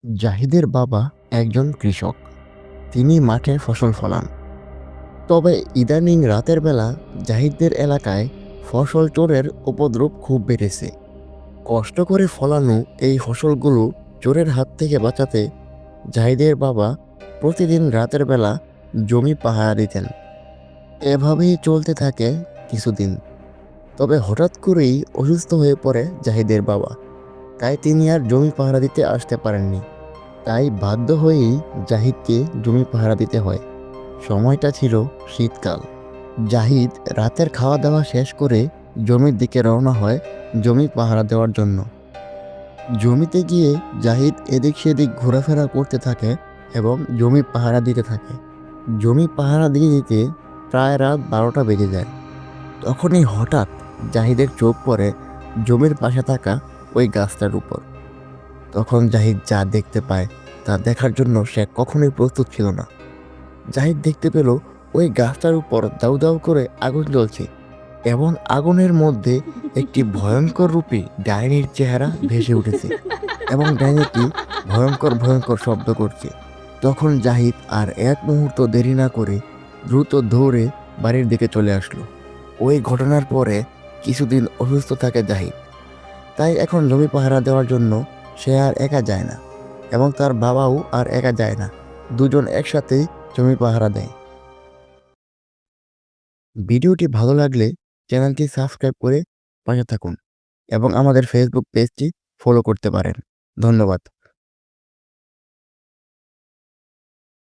জাহিদের বাবা একজন কৃষক। তিনি মাঠে ফসল ফলান। তবে ইদানিং রাতের বেলা জাহিদের এলাকায় ফসল চোরের উপদ্রব খুব বেড়েছে। কষ্ট করে ফলানো এই ফসলগুলো চোরের হাত থেকে বাঁচাতে জাহিদের বাবা প্রতিদিন রাতের বেলা জমি পাহারা দিতেন। এভাবেই চলতে থাকে কিছুদিন। তবে হঠাৎ করেই অসুস্থ হয়ে পড়ে জাহিদের বাবা। তাই তিনি আর জমি পাহারা দিতে আসতে পারেননি। তাই বাধ্য হয়েই জাহিদকে জমি পাহারা দিতে হয়। সময়টা ছিল শীতকাল। জাহিদ রাতের খাওয়া দাওয়া শেষ করে জমির দিকে রওনা হয় জমি পাহারা দেওয়ার জন্য। জমিতে গিয়ে জাহিদ এদিক সেদিক ঘোরাফেরা করতে থাকে এবং জমি পাহারা দিতে থাকে। জমি পাহারা দিতে দিতে প্রায় রাত 12টা বেজে যায়। তখনই হঠাৎ জাহিদের চোখ পড়ে জমির পাশে থাকা ওই গাছটার উপর। তখন জাহিদ যা দেখতে পায় তা দেখার জন্য সে কখনোই প্রস্তুত ছিল না। জাহিদ দেখতে পেল ওই গাছটার উপর দাউ দাউ করে আগুন জ্বলছে এবং আগুনের মধ্যে একটি ভয়ঙ্কর রূপী ডাইনির চেহারা ভেসে উঠেছে এবং ডাইনিটি ভয়ঙ্কর ভয়ঙ্কর শব্দ করছে। তখন জাহিদ আর এক মুহূর্ত দেরি না করে দ্রুত দৌড়ে বাড়ির দিকে চলে আসলো। ওই ঘটনার পরে কিছুদিন অসুস্থ থাকে জাহিদ। তাই এখন জমি পাহারা দেওয়ার জন্য সে আর একা যায় না এবং তার বাবাও আর একা যায় না। দুজন একসাথেই জমি পাহারা দেয়। ভিডিওটি ভালো লাগলে চ্যানেলটি সাবস্ক্রাইব করে পাশে থাকুন এবং আমাদের ফেসবুক পেজটি ফলো করতে পারেন। ধন্যবাদ।